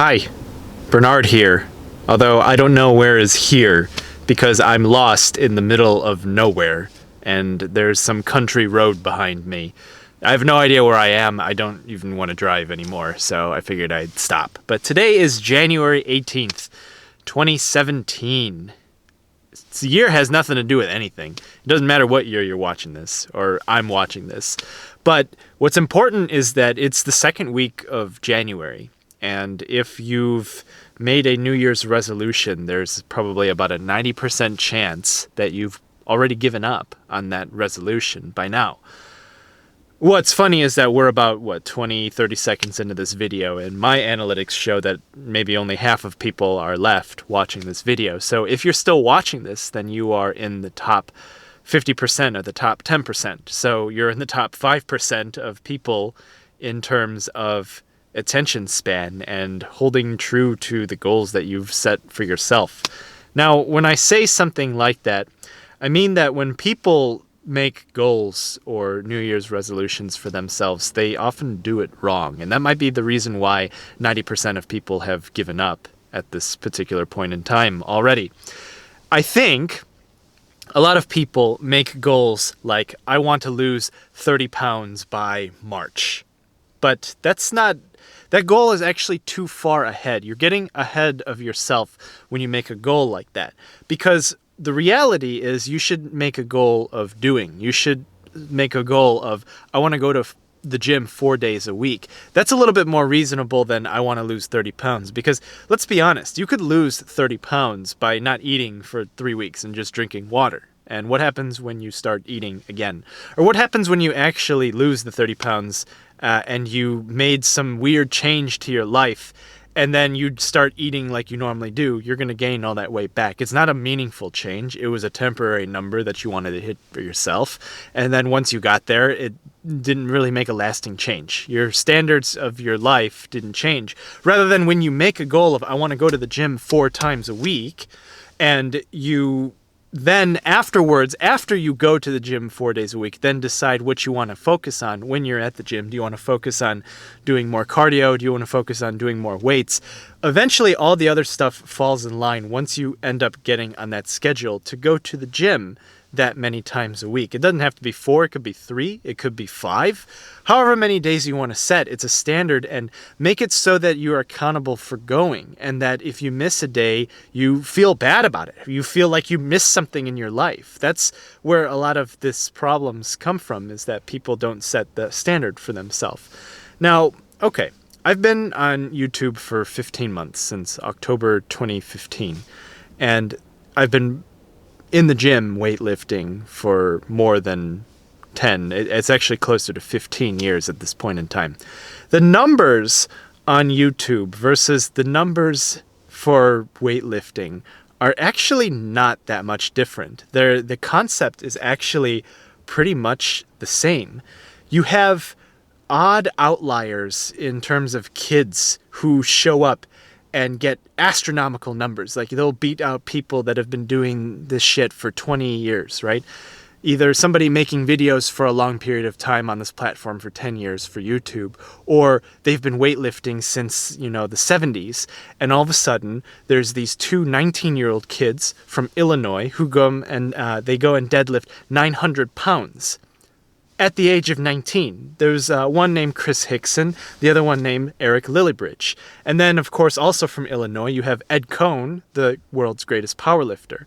Hi, Bernard here. Although I don't know where is here because I'm lost in the middle of nowhere and there's some country road behind me. I have no idea where I am. I don't even want to drive anymore, so I figured I'd stop. But today is January 18th, 2017. The year has nothing to do with anything. It doesn't matter what year you're watching this, or I'm watching this. But what's important is that it's the second week of January. And if you've made a New Year's resolution, there's probably about a 90% chance that you've already given up on that resolution by now. What's funny is that we're about, 20, 30 seconds into this video, and my analytics show that maybe only half of people are left watching this video. So if you're still watching this, then you are in the top 50% or the top 10%. So you're in the top 5% of people in terms of attention span and holding true to the goals that you've set for yourself. Now, when I say something like that, I mean that when people make goals or New Year's resolutions for themselves, they often do it wrong. And that might be the reason why 90% of people have given up at this particular point in time already. I think a lot of people make goals like, I want to lose 30 pounds by March. But that goal is actually too far ahead. You're getting ahead of yourself when you make a goal like that. Because the reality is you should make a goal of doing. You should make a goal of, I want to go to the gym 4 days a week. That's a little bit more reasonable than I want to lose 30 pounds. Because let's be honest, you could lose 30 pounds by not eating for 3 weeks and just drinking water. And what happens when you start eating again? Or what happens when you actually lose the 30 pounds and you made some weird change to your life, and then you start eating like you normally do? You're going to gain all that weight back. It's not a meaningful change. It was a temporary number that you wanted to hit for yourself. And then once you got there, it didn't really make a lasting change. Your standards of your life didn't change. Rather than when you make a goal of, I want to go to the gym 4 times a week, and you then afterwards, after you go to the gym 4 days a week, then decide what you want to focus on when you're at the gym. Do you want to focus on doing more cardio? Do you want to focus on doing more weights? Eventually, all the other stuff falls in line once you end up getting on that schedule to go to the gym that many times a week. It doesn't have to be 4, it could be 3, it could be 5. However many days you want to set, it's a standard, and make it so that you are accountable for going, and that if you miss a day, you feel bad about it. You feel like you missed something in your life. That's where a lot of this problems come from, is that people don't set the standard for themselves. Now, okay, I've been on YouTube for 15 months, since October 2015, and I've been in the gym weightlifting for more than 10. It's actually closer to 15 years at this point in time. The numbers on YouTube versus the numbers for weightlifting are actually not that much different. The concept is actually pretty much the same. You have odd outliers in terms of kids who show up and get astronomical numbers. Like, they'll beat out people that have been doing this shit for 20 years, right? Either somebody making videos for a long period of time on this platform for 10 years for YouTube, or they've been weightlifting since, the 70s, and all of a sudden there's these 2 19-year-old kids from Illinois who go and deadlift 900 pounds. At the age of 19. There's one named Chris Hickson, the other one named Eric Lilliebridge. And then, of course, also from Illinois, you have Ed Cohn, the world's greatest powerlifter,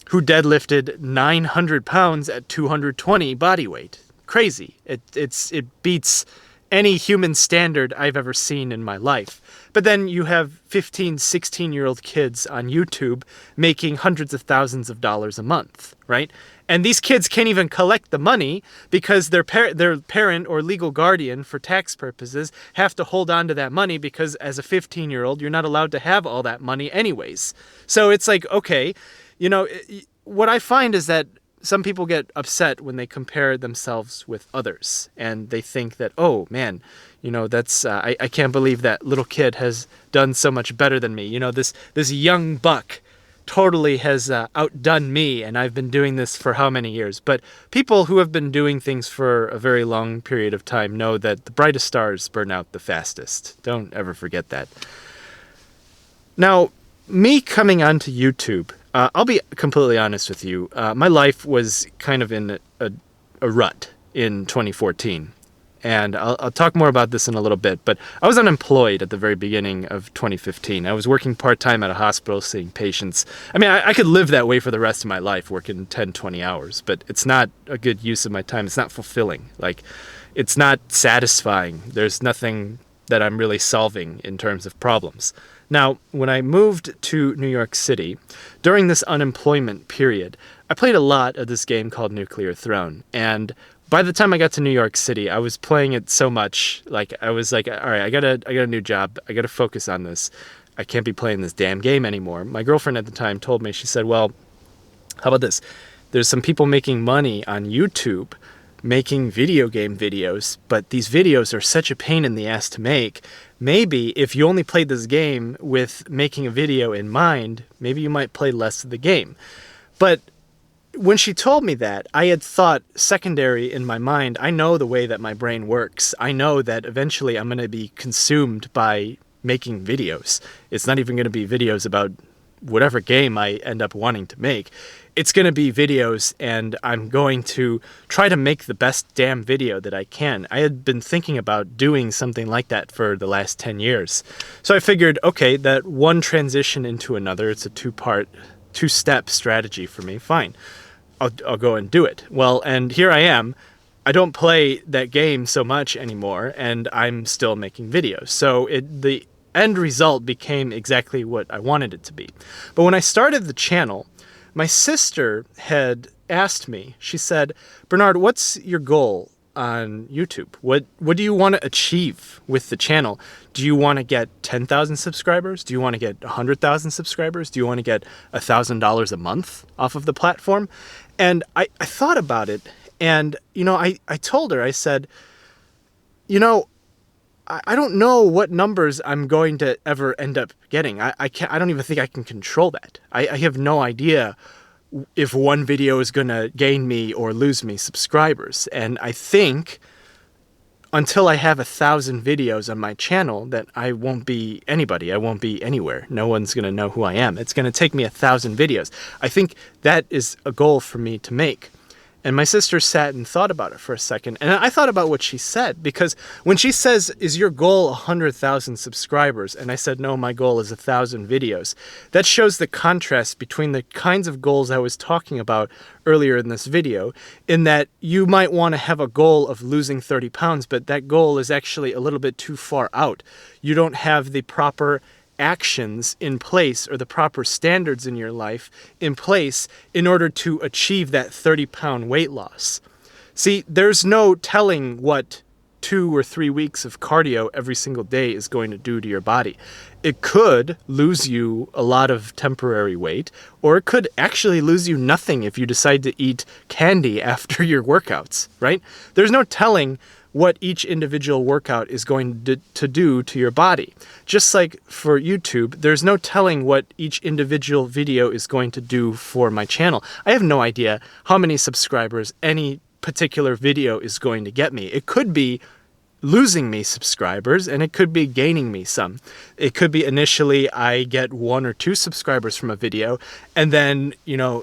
who deadlifted 900 pounds at 220 body weight. Crazy. It beats any human standard I've ever seen in my life. But then you have 15, 16-year-old kids on YouTube making hundreds of thousands of dollars a month, right? And these kids can't even collect the money because their parent or legal guardian, for tax purposes, have to hold on to that money, because as a 15-year-old, you're not allowed to have all that money anyways. So it's like, okay, what I find is that some people get upset when they compare themselves with others, and they think that, oh man, that's I can't believe that little kid has done so much better than me. This young buck totally has outdone me, and I've been doing this for how many years? But people who have been doing things for a very long period of time know that the brightest stars burn out the fastest. Don't ever forget that. Now, me coming onto YouTube, I'll be completely honest with you. My life was kind of in a rut in 2014. And I'll talk more about this in a little bit, but I was unemployed at the very beginning of 2015. I was working part-time at a hospital, seeing patients. I mean, I could live that way for the rest of my life, working 10, 20 hours, but it's not a good use of my time. It's not fulfilling. Like, it's not satisfying. There's nothing that I'm really solving in terms of problems. Now, when I moved to New York City, during this unemployment period, I played a lot of this game called Nuclear Throne, and by the time I got to New York City, I was playing it so much, like, I was like, all right, I got a new job. I got to focus on this. I can't be playing this damn game anymore. My girlfriend at the time told me, she said, well, how about this? There's some people making money on YouTube making video game videos, but these videos are such a pain in the ass to make. Maybe if you only played this game with making a video in mind, maybe you might play less of the game. But when she told me that, I had thought secondary in my mind, I know the way that my brain works. I know that eventually I'm going to be consumed by making videos. It's not even going to be videos about whatever game I end up wanting to make. It's going to be videos, and I'm going to try to make the best damn video that I can. I had been thinking about doing something like that for the last 10 years. So I figured, okay, that one transition into another, it's a two-step strategy for me, fine. I'll go and do it. Well, and here I am. I don't play that game so much anymore, and I'm still making videos. So the end result became exactly what I wanted it to be. But when I started the channel, my sister had asked me, she said, Bernard, what's your goal on YouTube? What do you want to achieve with the channel? Do you want to get 10,000 subscribers? Do you want to get 100,000 subscribers? Do you want to get $1,000 a month off of the platform? And I thought about it, and, I told her, I said, I don't know what numbers I'm going to ever end up getting. I don't even think I can control that. I have no idea if one video is going to gain me or lose me subscribers. And I think until I have 1,000 videos on my channel that I won't be anybody. I won't be anywhere. No one's going to know who I am. It's going to take me 1,000 videos. I think that is a goal for me to make. And my sister sat and thought about it for a second. And I thought about what she said, because when she says, is your goal 100,000 subscribers? And I said, no, my goal is 1,000 videos. That shows the contrast between the kinds of goals I was talking about earlier in this video, in that you might want to have a goal of losing 30 pounds, but that goal is actually a little bit too far out. You don't have the proper actions in place, or the proper standards in your life in place, in order to achieve that 30-pound weight loss. See, there's no telling what 2 or 3 weeks of cardio every single day is going to do to your body. It could lose you a lot of temporary weight, or it could actually lose you nothing if you decide to eat candy after your workouts, right? There's no telling what each individual workout is going to do to your body. Just like for YouTube, there's no telling what each individual video is going to do for my channel. I have no idea how many subscribers any particular video is going to get me. It could be losing me subscribers, and it could be gaining me some. It could be initially I get 1 or 2 subscribers from a video, and then,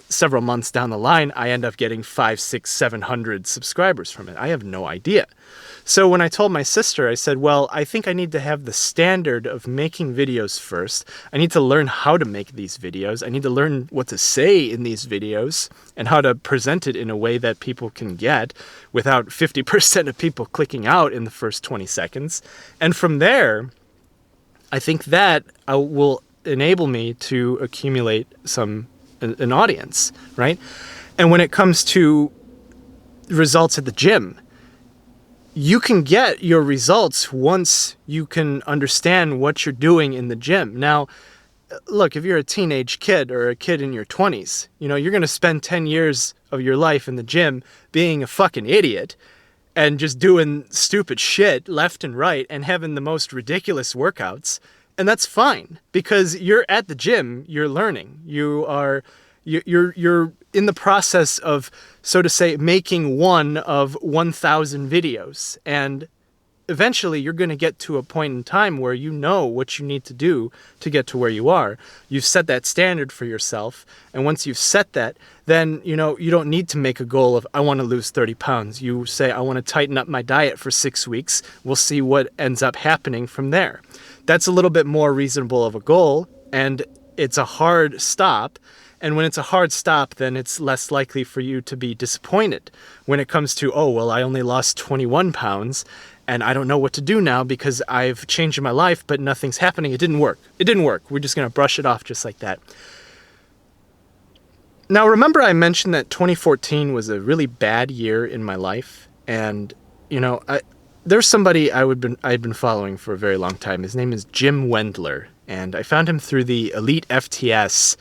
several months down the line, I end up getting 500, 600, 700 subscribers from it. I have no idea. So when I told my sister, I said, well, I think I need to have the standard of making videos first. I need to learn how to make these videos. I need to learn what to say in these videos and how to present it in a way that people can get without 50% of people clicking out in the first 20 seconds. And from there, I think that will enable me to accumulate an audience, right? And when it comes to results at the gym, you can get your results once you can understand what you're doing in the gym. Now, look, if you're a teenage kid or a kid in your 20s, you're going to spend 10 years of your life in the gym being a fucking idiot and just doing stupid shit left and right and having the most ridiculous workouts. And that's fine, because you're at the gym, you're learning. You're in the process of, so to say, making one of 1,000 videos. And eventually you're going to get to a point in time where you know what you need to do to get to where you are. You've set that standard for yourself. And once you've set that, then, you don't need to make a goal of, I want to lose 30 pounds. You say, I want to tighten up my diet for 6 weeks. We'll see what ends up happening from there. That's a little bit more reasonable of a goal, and it's a hard stop. And when it's a hard stop, then it's less likely for you to be disappointed. When it comes to, oh, well, I only lost 21 pounds, and I don't know what to do now because I've changed my life, but nothing's happening. It didn't work. It didn't work. We're just going to brush it off just like that. Now, remember I mentioned that 2014 was a really bad year in my life? And, there's somebody I'd been following for a very long time. His name is Jim Wendler, and I found him through the Elite FTS.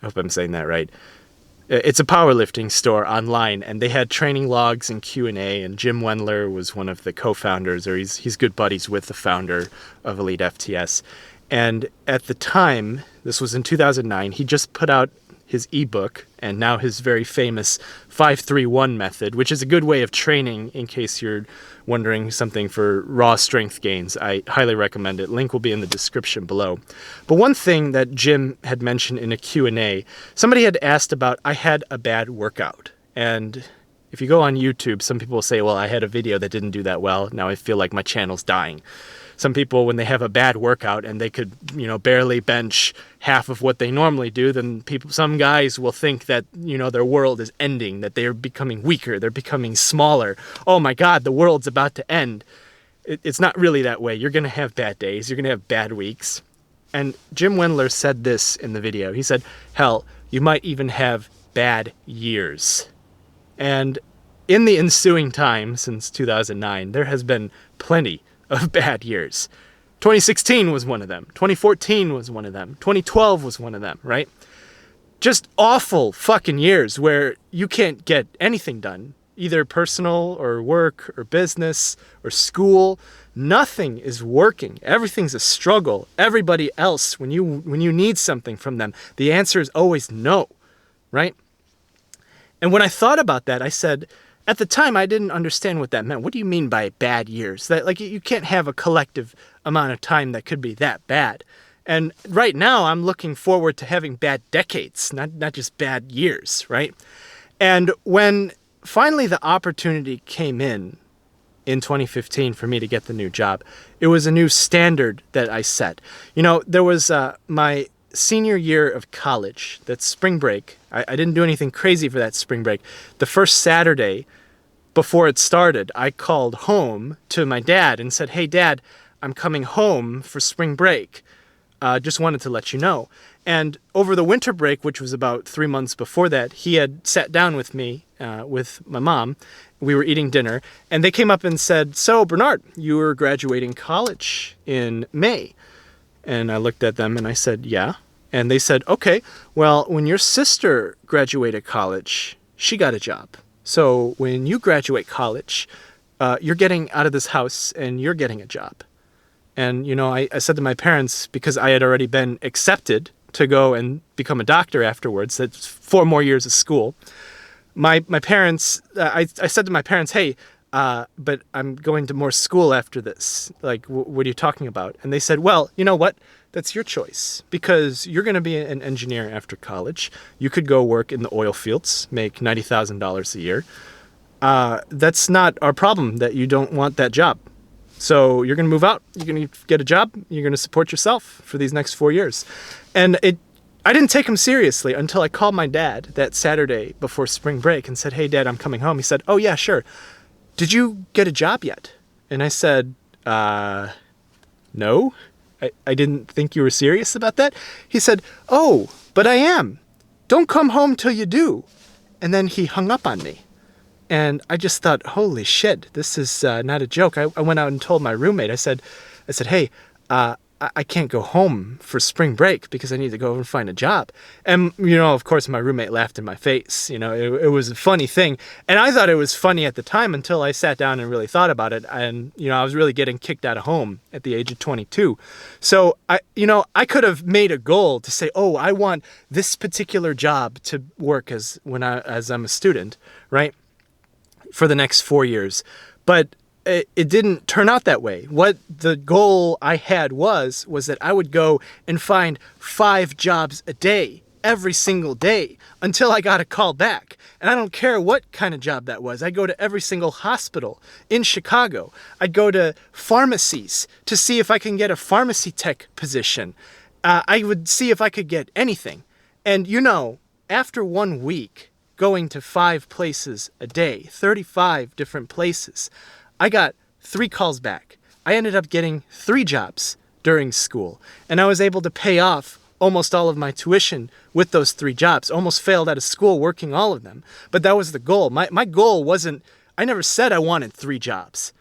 I hope I'm saying that right. It's a powerlifting store online, and they had training logs and Q&A, and Jim Wendler was one of the co-founders, or he's good buddies with the founder of Elite FTS. And at the time, this was in 2009, he just put out his ebook, and now his very famous 5-3-1 method, which is a good way of training in case you're wondering something for raw strength gains. I highly recommend it. Link will be in the description below. But one thing that Jim had mentioned in a Q&A, somebody had asked about, I had a bad workout. And if you go on YouTube, some people will say, well, I had a video that didn't do that well. Now I feel like my channel's dying. Some people, when they have a bad workout and they could, barely bench half of what they normally do, then some guys will think that, their world is ending, that they're becoming weaker, they're becoming smaller. Oh my God, the world's about to end. It's not really that way. You're going to have bad days. You're going to have bad weeks. And Jim Wendler said this in the video. He said, hell, you might even have bad years. And in the ensuing time since 2009, there has been plenty of bad years. 2016 was one of them. 2014 was one of them. 2012 was one of them, right? Just awful fucking years where you can't get anything done, either personal or work or business or school. Nothing is working. Everything's a struggle. Everybody else, when you need something from them, the answer is always no, right? And when I thought about that, I said, at the time, I didn't understand what that meant. What do you mean by bad years? That you can't have a collective amount of time that could be that bad. And right now, I'm looking forward to having bad decades, not just bad years, right? And when finally the opportunity came in 2015 for me to get the new job, it was a new standard that I set. There was my senior year of college, that's spring break. I didn't do anything crazy for that spring break. The first Saturday before it started, I called home to my dad and said, hey, Dad, I'm coming home for spring break. Just wanted to let you know. And over the winter break, which was about 3 months before that, he had sat down with me, with my mom. We were eating dinner, and they came up and said, so, Bernard, you were graduating college in May. And I looked at them and I said, yeah. And they said, okay, well, when your sister graduated college, she got a job. So when you graduate college, you're getting out of this house and you're getting a job. And, I said to my parents, because I had already been accepted to go and become a doctor afterwards, that's 4 more years of school. My parents, I said to my parents, hey, but I'm going to more school after this. What are you talking about? And they said, well, you know what? That's your choice, because you're going to be an engineer after college. You could go work in the oil fields, make $90,000 a year. That's not our problem that you don't want that job. So you're going to move out. You're going to get a job. You're going to support yourself for these next 4 years. And I didn't take him seriously until I called my dad that Saturday before spring break and said, hey, Dad, I'm coming home. He said, oh, yeah, sure. Did you get a job yet? And I said, no. I didn't think you were serious about that. He said, oh, but I am. Don't come home till you do. And then he hung up on me. And I just thought, holy shit, this is not a joke. I went out and told my roommate, I said, hey, I can't go home for spring break because I need to go and find a job. And, of course, my roommate laughed in my face. It was a funny thing. And I thought it was funny at the time until I sat down and really thought about it. And, I was really getting kicked out of home at the age of 22. So, I could have made a goal to say, oh, I want this particular job to work as I'm a student, right? For the next 4 years. But it didn't turn out that way. What the goal I had was that I would go and find 5 jobs a day, every single day, until I got a call back. And I don't care what kind of job that was. I'd go to every single hospital in Chicago. I'd go to pharmacies to see if I can get a pharmacy tech position. I would see if I could get anything. And after 1 week going to 5 places a day, 35 different places, I got 3 calls back. I ended up getting 3 jobs during school, and I was able to pay off almost all of my tuition with those 3 jobs. Almost failed out of school working all of them, but that was the goal. My goal wasn't, I never said I wanted 3 jobs,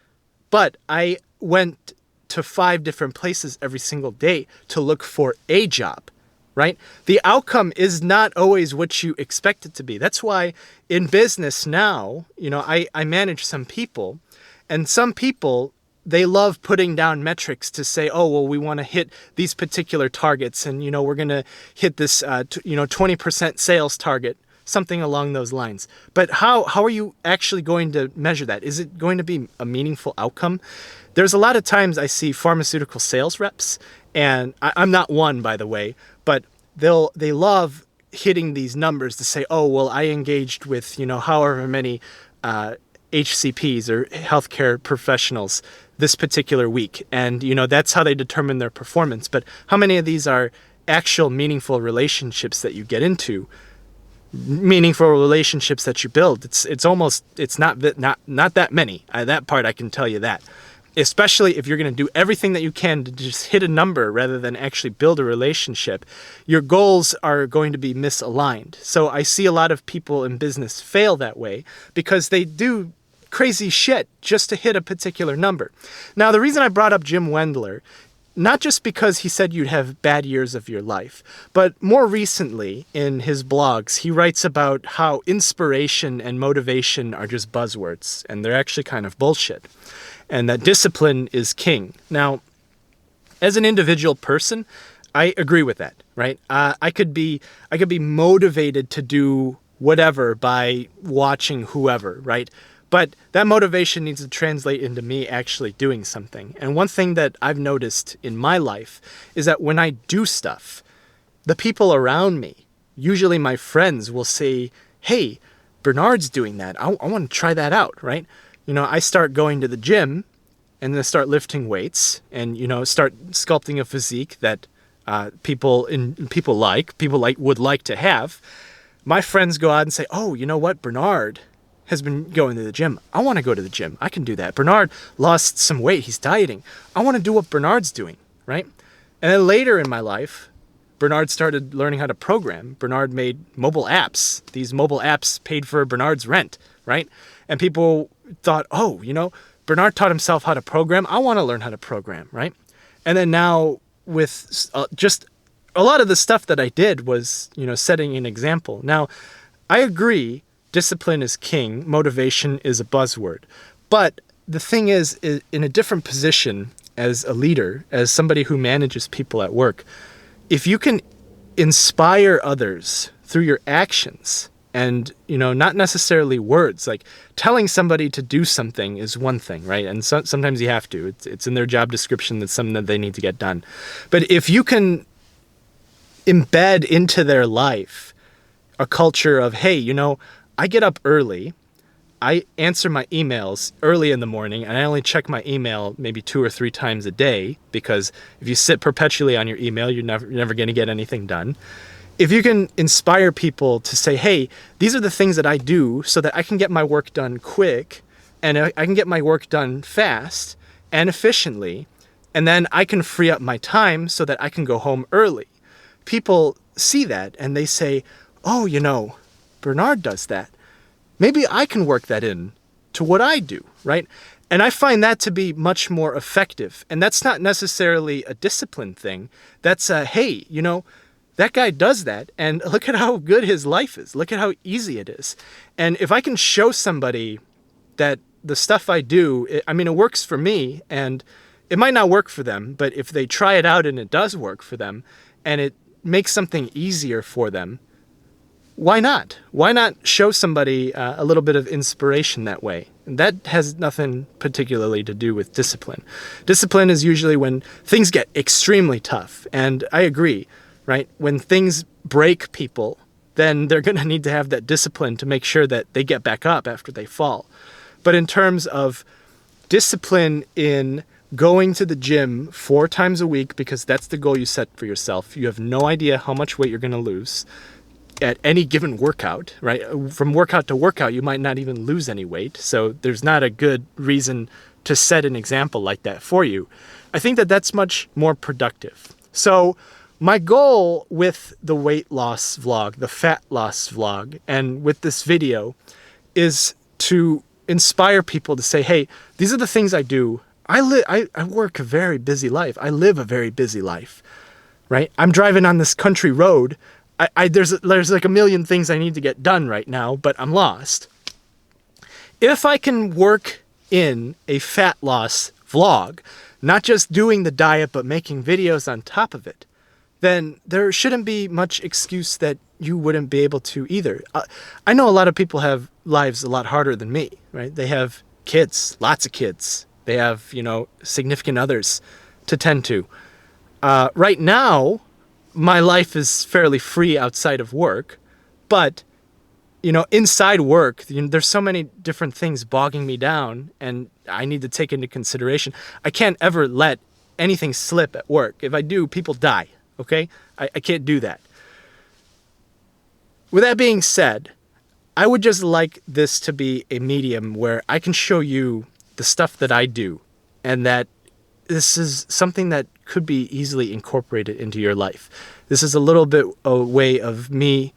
but I went to 5 different places every single day to look for a job, right? The outcome is not always what you expect it to be. That's why in business now, I manage some people, and some people, they love putting down metrics to say, oh, well, we want to hit these particular targets, and, we're going to hit this, 20% sales target, something along those lines. But how are you actually going to measure that? Is it going to be a meaningful outcome? There's a lot of times I see pharmaceutical sales reps, and I'm not one, by the way, but they love hitting these numbers to say, oh, well, I engaged with, however many HCPs or healthcare professionals this particular week. And, that's how they determine their performance. But how many of these are actual meaningful relationships that you get into? Meaningful relationships that you build? It's not that many. That part I can tell you that. Especially if you're going to do everything that you can to just hit a number rather than actually build a relationship, your goals are going to be misaligned. So I see a lot of people in business fail that way because they do crazy shit just to hit a particular number. Now, the reason I brought up Jim Wendler, not just because he said you'd have bad years of your life, but more recently in his blogs, he writes about how inspiration and motivation are just buzzwords, and they're actually kind of bullshit, and that discipline is king. Now, as an individual person, I agree with that, right? I could be motivated to do whatever by watching whoever, right? But that motivation needs to translate into me actually doing something. And one thing that I've noticed in my life is that when I do stuff, the people around me, usually my friends, will say, hey, Bernard's doing that. I want to try that out, right? I start going to the gym and then start lifting weights and, start sculpting a physique that people would like to have. My friends go out and say, oh, you know what? Bernard has been going to the gym. I want to go to the gym. I can do that. Bernard lost some weight. He's dieting. I want to do what Bernard's doing, right? And then later in my life, Bernard started learning how to program. Bernard made mobile apps. These mobile apps paid for Bernard's rent, right? And people thought, oh, Bernard taught himself how to program. I want to learn how to program, right? And then now with just a lot of the stuff that I did was, setting an example. Now, I agree, discipline is king, motivation is a buzzword. But the thing is, in a different position as a leader, as somebody who manages people at work, if you can inspire others through your actions and, not necessarily words, like telling somebody to do something is one thing, right? And sometimes you have to. It's in their job description. That's something that they need to get done. But if you can embed into their life a culture of, hey, I get up early, I answer my emails early in the morning, and I only check my email maybe 2 or 3 times a day, because if you sit perpetually on your email, you're never going to get anything done. If you can inspire people to say, hey, these are the things that I do so that I can get my work done quick, and I can get my work done fast and efficiently, and then I can free up my time so that I can go home early. People see that and they say, oh, Bernard does that. Maybe I can work that in to what I do, right? And I find that to be much more effective. And that's not necessarily a discipline thing. That's hey, that guy does that, and look at how good his life is. Look at how easy it is. And if I can show somebody that the stuff I do, it works for me, and it might not work for them, but if they try it out and it does work for them, and it makes something easier for them, why not? Why not show somebody a little bit of inspiration that way? And that has nothing particularly to do with discipline. Discipline is usually when things get extremely tough. And I agree, right? When things break people, then they're going to need to have that discipline to make sure that they get back up after they fall. But in terms of discipline in going to the gym 4 times a week, because that's the goal you set for yourself, you have no idea how much weight you're going to lose at any given workout, right? From workout to workout, you might not even lose any weight. So there's not a good reason to set an example like that for you. I think that that's much more productive. So my goal with the weight loss vlog, the fat loss vlog, and with this video is to inspire people to say, hey, these are the things I do. I work a very busy life. I live a very busy life, right? I'm driving on this country road. There's like a million things I need to get done right now, but I'm lost. If I can work in a fat loss vlog, not just doing the diet, but making videos on top of it, then there shouldn't be much excuse that you wouldn't be able to either. I know a lot of people have lives a lot harder than me, right? They have kids, lots of kids. They have, significant others to tend to. Right now, my life is fairly free outside of work, but, inside work, there's so many different things bogging me down, and I need to take into consideration. I can't ever let anything slip at work. If I do, people die, okay? I can't do that. With that being said, I would just like this to be a medium where I can show you the stuff that I do, and that this is something that could be easily incorporated into your life. This is a little bit a way of me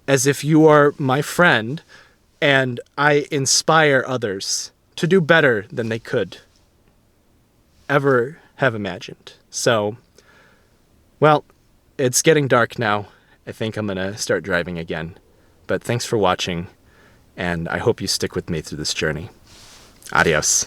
as if you are my friend and I inspire others to do better than they could ever have imagined. So, well, it's getting dark now. I think I'm going to start driving again. But thanks for watching, and I hope you stick with me through this journey. Adios.